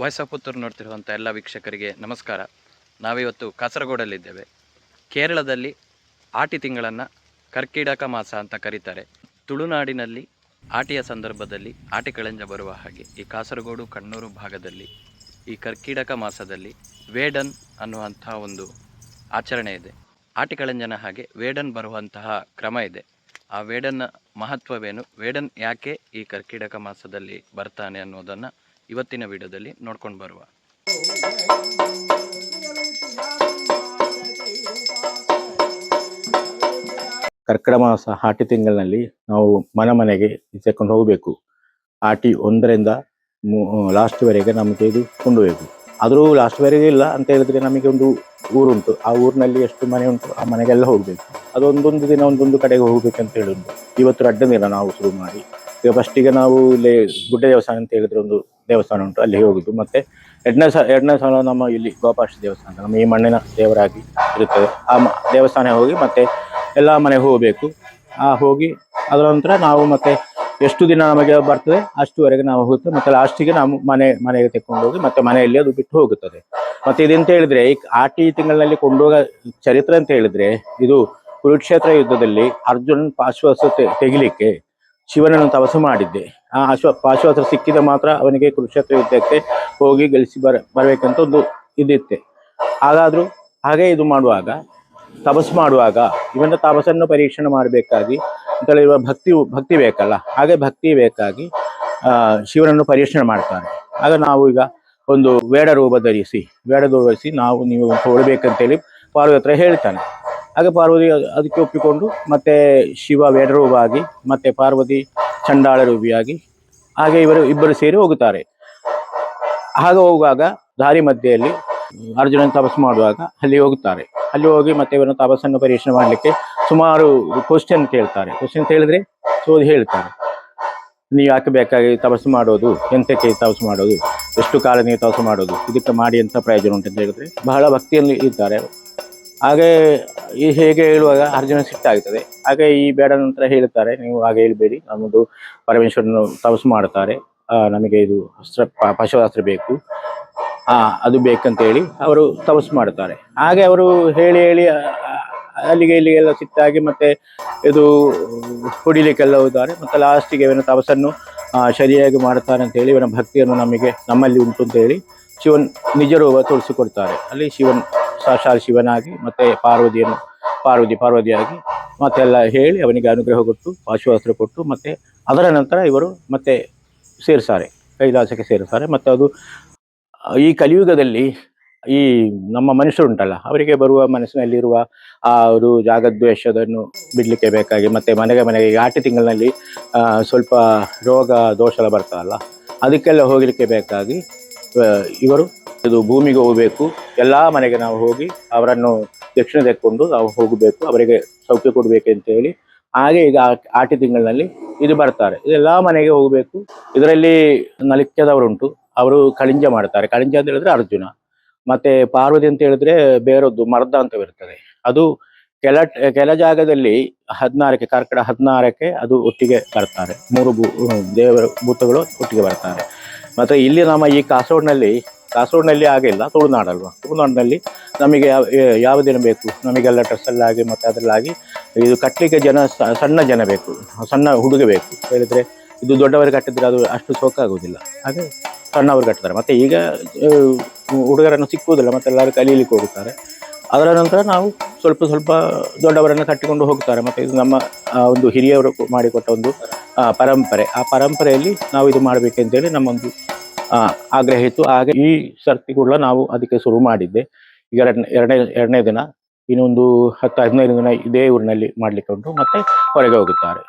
Voice of Puttur ನೋಡ್ತಿರುವಂಥ ಎಲ್ಲ ವೀಕ್ಷಕರಿಗೆ ನಮಸ್ಕಾರ. ನಾವಿವತ್ತು ಕಾಸರಗೋಡಲ್ಲಿದ್ದೇವೆ. ಕೇರಳದಲ್ಲಿ ಆಟಿ ತಿಂಗಳನ್ನು ಕರ್ಕಿಟಕ ಮಾಸ ಅಂತ ಕರೀತಾರೆ. ತುಳುನಾಡಿನಲ್ಲಿ ಆಟಿಯ ಸಂದರ್ಭದಲ್ಲಿ ಆಟಿ ಕಳಂಜ ಬರುವ ಹಾಗೆ ಈ ಕಾಸರಗೋಡು ಕಣ್ಣೂರು ಭಾಗದಲ್ಲಿ ಈ ಕರ್ಕಿಟಕ ಮಾಸದಲ್ಲಿ ವೇಡನ್ ಅನ್ನುವಂಥ ಒಂದು ಆಚರಣೆ ಇದೆ. ಆಟಿ ಕಳಂಜನ ಹಾಗೆ ವೇಡನ್ ಬರುವಂತಹ ಕ್ರಮ ಇದೆ. ಆ ವೇಡನ್ನ ಮಹತ್ವವೇನು, ವೇಡನ್ ಯಾಕೆ ಈ ಕರ್ಕಿಟಕ ಮಾಸದಲ್ಲಿ ಬರ್ತಾನೆ ಅನ್ನೋದನ್ನು ಇವತ್ತಿನ ವಿಡಿಯೋದಲ್ಲಿ ನೋಡ್ಕೊಂಡು ಬರುವ. ಕರ್ಕಟ ಮಾಸ ಆಟಿ ತಿಂಗಳಿನಲ್ಲಿ ನಾವು ಮನೆಗೆ ತೆಗೆದುಕೊಂಡು ಹೋಗಬೇಕು. ಆಟಿ 1ರಿಂದ ಲಾಸ್ಟ್ವರೆಗೆ ನಮಗೆ ಇದು ಕೊಂಡೋಗಬೇಕು. ಆದರೂ ಲಾಸ್ಟ್ವರೆಗೆ ಇಲ್ಲ ಅಂತ ಹೇಳಿದ್ರೆ ನಮಗೆ ಒಂದು ಊರುಂಟು, ಆ ಊರಿನಲ್ಲಿ ಎಷ್ಟು ಮನೆ ಉಂಟು ಆ ಮನೆಗೆಲ್ಲ ಹೋಗಬೇಕು. ಅದು ಒಂದೊಂದು ದಿನ ಒಂದೊಂದು ಕಡೆಗೆ ಹೋಗ್ಬೇಕಂತ ಹೇಳುದು. ಇವತ್ತು ಅಡ್ಡ ದಿನ ನಾವು ಶುರು ಮಾಡಿ ಈಗ ಫಸ್ಟಿಗೆ ನಾವು ಇಲ್ಲಿ ಗುಡ್ಡ ದೇವಸ್ಥಾನ ಅಂತ ಹೇಳಿದ್ರೆ ಒಂದು ದೇವಸ್ಥಾನ ಉಂಟು, ಅಲ್ಲಿ ಹೋಗುದು. ಮತ್ತೆ ಎರಡನೇ ಸಲ ನಮ್ಮ ಇಲ್ಲಿ ಗೋಪಾಷ್ಟ ದೇವಸ್ಥಾನ ನಮ್ಮ ಈ ಮಣ್ಣಿನ ದೇವರಾಗಿ ಇರುತ್ತದೆ, ಆ ದೇವಸ್ಥಾನ ಹೋಗಿ ಮತ್ತೆ ಎಲ್ಲ ಮನೆಗೆ ಹೋಗಬೇಕು. ಹೋಗಿ ಅದರ ನಂತರ ನಾವು ಮತ್ತೆ ಎಷ್ಟು ದಿನ ನಮಗೆ ಬರ್ತದೆ ಅಷ್ಟುವರೆಗೆ ನಾವು ಹೋಗುತ್ತೆ. ಮತ್ತೆ ಲಾಸ್ಟಿಗೆ ನಾವು ಮನೆಗೆ ತೆಕ್ಕೊಂಡು ಹೋಗಿ ಮತ್ತೆ ಮನೆಯಲ್ಲಿ ಅದು ಬಿಟ್ಟು ಹೋಗುತ್ತದೆ. ಮತ್ತೆ ಇದೆಂತ ಹೇಳಿದ್ರೆ ಈ ಆಟಿ ತಿಂಗಳಿನಲ್ಲಿ ಕೊಂಡೋಗ ಚರಿತ್ರೆ ಅಂತ ಹೇಳಿದ್ರೆ, ಇದು ಕುರುಕ್ಷೇತ್ರ ಯುದ್ಧದಲ್ಲಿ ಅರ್ಜುನನ್ ಪಾಶ್ವಾಸ ತೆಗಿಲಿಕ್ಕೆ ಶಿವನನ್ನು ತಪಸ್ಸು ಮಾಡಿದ್ದೆ. ಆ ಪಾಶ್ವಾಸ ಸಿಕ್ಕಿದ ಮಾತ್ರ ಅವನಿಗೆ ಕುರುಕ್ಷೇತ್ರ ಯುದ್ಧಕ್ಕೆ ಹೋಗಿ ಗೆಲ್ಲಿಸಿ ಬರಬೇಕಂತ ಒಂದು ಇದಿತ್ತೆ. ಹಾಗಾದ್ರೂ ಹಾಗೆ ಇದು ಮಾಡುವಾಗ ತಪಸ್ಸು ಮಾಡುವಾಗ ಇವನ ತಪಸ್ಸನ್ನು ಪರೀಕ್ಷಣೆ ಮಾಡಬೇಕಾಗಿ ಅಂತೇಳಿ ಭಕ್ತಿ ಬೇಕಲ್ಲ, ಹಾಗೆ ಭಕ್ತಿ ಬೇಕಾಗಿ ಶಿವನನ್ನು ಪರೀಕ್ಷಣೆ ಮಾಡ್ತಾರೆ. ಆಗ ನಾವು ಈಗ ಒಂದು ವೇಡ ರೂಪ ಧರಿಸಿ ನೀವು ಹೊಡಬೇಕಂತೇಳಿ ಪಾರ್ವತಿ ಹತ್ರ ಹೇಳ್ತಾನೆ. ಹಾಗೆ ಪಾರ್ವತಿ ಅದಕ್ಕೆ ಒಪ್ಪಿಕೊಂಡು ಮತ್ತೆ ಶಿವ ವೇಡ ರೂಪವಾಗಿ ಮತ್ತೆ ಪಾರ್ವತಿ ಚಂಡಾಳ ರೂಪಿಯಾಗಿ ಹಾಗೆ ಇಬ್ಬರು ಸೇರಿ ಹೋಗುತ್ತಾರೆ. ಹಾಗೆ ಹೋಗುವಾಗ ದಾರಿ ಮಧ್ಯೆಯಲ್ಲಿ ಅರ್ಜುನನ ತಪಸ್ಸು ಮಾಡುವಾಗ ಅಲ್ಲಿ ಹೋಗುತ್ತಾರೆ. ಅಲ್ಲಿ ಹೋಗಿ ಮತ್ತೆ ಇವನ ತಪಸ್ಸನ್ನು ಪರೀಕ್ಷಣೆ ಮಾಡಲಿಕ್ಕೆ ಸುಮಾರು ಕ್ವಶನ್ ಕೇಳ್ತಾರೆ. ಕ್ವಶನ್ ಹೇಳಿದ್ರೆ ಹೇಳ್ತಾರೆ, ನೀವು ಯಾಕೆ ಬೇಕಾಗಿ ತಪಸ್ಸು ಮಾಡೋದು, ಎಂತಕ್ಕೆ ತಪಸ್ಸು ಮಾಡೋದು, ಎಷ್ಟು ಕಾಲ ನೀವು ತಪಸ್ಸು ಮಾಡೋದು, ಇದಕ್ಕೆ ಮಾಡಿ ಎಂತ ಪ್ರಯೋಜನ ಉಂಟು ಅಂತ ಹೇಳಿದ್ರೆ ಬಹಳ ಭಕ್ತಿಯಲ್ಲಿ ಇದ್ದಾರೆ. ಹಾಗೆ ಹೇಗೆ ಹೇಳುವಾಗ ಅರ್ಜುನ ಸಿಟ್ಟಾಗ್ತದೆ. ಹಾಗೆ ಈ ಬೇಡ ನಂತರ ಹೇಳ್ತಾರೆ, ನೀವು ಹಾಗೆ ಹೇಳ್ಬೇಡಿ, ನಮ್ಮದು ಪರಮೇಶ್ವರನು ತಪಸ್ಸು ಮಾಡ್ತಾರೆ, ನಮಗೆ ಇದು ಪಶುವಾಸ್ತ್ರ ಬೇಕು, ಅದು ಬೇಕಂತ ಹೇಳಿ ಅವರು ತಪಸ್ಸು ಮಾಡ್ತಾರೆ. ಹಾಗೆ ಅವರು ಹೇಳಿ ಇಲ್ಲಿಗೆಲ್ಲ ಸಿಟ್ಟಾಗಿ ಮತ್ತೆ ಇದು ಹೊಡಿಲಿಕ್ಕೆಲ್ಲ ಹೋಗ್ತಾರೆ. ಮತ್ತೆ ಲಾಸ್ಟಿಗೆ ಇವನ ತಪಸ್ಸನ್ನು ಸರಿಯಾಗಿ ಮಾಡ್ತಾರೆ ಅಂತ ಹೇಳಿ ಇವನ ಭಕ್ತಿಯನ್ನು ನಮ್ಮಲ್ಲಿ ಉಂಟು ಅಂತ ಹೇಳಿ ಶಿವನ್ ನಿಜ ರೂಪ ತೋರಿಸಿಕೊಡ್ತಾರೆ. ಅಲ್ಲಿ ಸಾಕ್ಷಾತ್ ಶಿವನಾಗಿ ಮತ್ತೆ ಪಾರ್ವತಿಯಾಗಿ ಮತ್ತೆಲ್ಲ ಹೇಳಿ ಅವನಿಗೆ ಅನುಗ್ರಹ ಕೊಟ್ಟು ಪಾಶುವಾಸ್ತ್ರ ಕೊಟ್ಟು ಮತ್ತೆ ಅದರ ನಂತರ ಇವರು ಮತ್ತೆ ಕೈಲಾಸಕ್ಕೆ ಸೇರಿಸ್ತಾರೆ. ಮತ್ತೆ ಅದು ಈ ಕಲಿಯುಗದಲ್ಲಿ ಈ ನಮ್ಮ ಮನುಷ್ಯರುಂಟಲ್ಲ, ಅವರಿಗೆ ಬರುವ ಮನಸ್ಸಿನಲ್ಲಿರುವ ಅವರು ಜಾಗದ್ವೇಷವನ್ನು ಬಿಡ್ಲಿಕ್ಕೆ ಬೇಕಾಗಿ ಮತ್ತೆ ಮನೆಗೆ ಆಟಿ ತಿಂಗಳಿನಲ್ಲಿ ಸ್ವಲ್ಪ ರೋಗ ದೋಷ ಎಲ್ಲ ಬರ್ತಾವಲ್ಲ, ಅದಕ್ಕೆಲ್ಲ ಹೋಗಲಿಕ್ಕೆ ಬೇಕಾಗಿ ಇವರು ಇದು ಭೂಮಿಗೆ ಹೋಗಬೇಕು. ಎಲ್ಲ ಮನೆಗೆ ನಾವು ಹೋಗಿ ಅವರನ್ನು ದಕ್ಷಿಣ ತೆಕ್ಕೊಂಡು ನಾವು ಹೋಗಬೇಕು, ಅವರಿಗೆ ಸೌಖ್ಯ ಕೊಡಬೇಕು ಅಂತ ಹೇಳಿ ಹಾಗೆ ಈಗ ಆಟಿ ತಿಂಗಳಿನಲ್ಲಿ ಇದು ಬರ್ತಾರೆ. ಇದೆಲ್ಲ ಮನೆಗೆ ಹೋಗಬೇಕು. ಇದರಲ್ಲಿ ನಲಿಕ್ಯದವರುಂಟು, ಅವರು ಕಳಿಂಜ ಮಾಡ್ತಾರೆ. ಕಳಿಂಜ ಅಂತ ಹೇಳಿದ್ರೆ ಅರ್ಜುನ, ಮತ್ತೆ ಪಾರ್ವತಿ ಅಂತ ಹೇಳಿದ್ರೆ ಬೇರೊಂದು ಮರ್ದ ಅಂತ ಬರ್ತದೆ. ಅದು ಕೆಲ ಜಾಗದಲ್ಲಿ 16ಕ್ಕೆ ಕರ್ಕಟ 16ಕ್ಕೆ ಅದು ಒಟ್ಟಿಗೆ ಬರ್ತಾರೆ, 3 ದೇವರ ಭೂತಗಳು ಒಟ್ಟಿಗೆ ಬರ್ತಾರೆ. ಮತ್ತೆ ಇಲ್ಲಿ ನಮ್ಮ ಈ ಕಾಸರಗೋಡಿನಲ್ಲಿ ಆಗಿಲ್ಲ, ತುಳುನಾಡಿನಲ್ಲಿ ನಮಗೆ ಯಾವ ದಿನ ಬೇಕು, ನಮಗೆಲ್ಲ ಡ್ರೆಸ್ಸಲ್ಲಾಗಿ ಮತ್ತೆ ಅದರಲ್ಲಾಗಿ ಇದು ಕಟ್ಟಲಿಕ್ಕೆ ಸಣ್ಣ ಜನ ಬೇಕು, ಸಣ್ಣ ಹುಡುಗ ಬೇಕು ಹೇಳಿದ್ರೆ, ಇದು ದೊಡ್ಡವರು ಕಟ್ಟಿದ್ರೆ ಅದು ಅಷ್ಟು ಸೊಕ್ಕಾಗೋದಿಲ್ಲ, ಹಾಗೆ ಸಣ್ಣವರು ಕಟ್ತಾರೆ. ಮತ್ತೆ ಈಗ ಹುಡುಗರನ್ನು ಸಿಕ್ಕುವುದಿಲ್ಲ, ಮತ್ತೆ ಎಲ್ಲರೂ ಕಲೀಲಿಕ್ಕೆ ಹೋಗುತ್ತಾರೆ. ಅದರ ನಂತರ ನಾವು ಸ್ವಲ್ಪ ದೊಡ್ಡವರನ್ನು ಕಟ್ಟಿಕೊಂಡು ಹೋಗ್ತಾರೆ. ಮತ್ತೆ ಇದು ನಮ್ಮ ಒಂದು ಹಿರಿಯವರು ಮಾಡಿಕೊಟ್ಟ ಒಂದು ಪರಂಪರೆ. ಆ ಪರಂಪರೆಯಲ್ಲಿ ನಾವು ಇದು ಮಾಡಬೇಕಂತೇಳಿ ನಮ್ಮೊಂದು ಆಗ್ರಹ ಇತ್ತು. ಹಾಗೆ ಈ ಸರ್ತಿ ಕೂಡ ನಾವು ಅದಕ್ಕೆ ಶುರು ಮಾಡಿದ್ದೆ. ಈಗ ಎರಡನೇ ದಿನ ಇನ್ನೊಂದು 10-15 ದಿನ ಇದೇ ಊರಿನಲ್ಲಿ ಮಾಡ್ಲಿಕ್ಕೆ ಉಂಟು, ಮತ್ತೆ ಹೊರಗೆ ಹೋಗುತ್ತಾರೆ.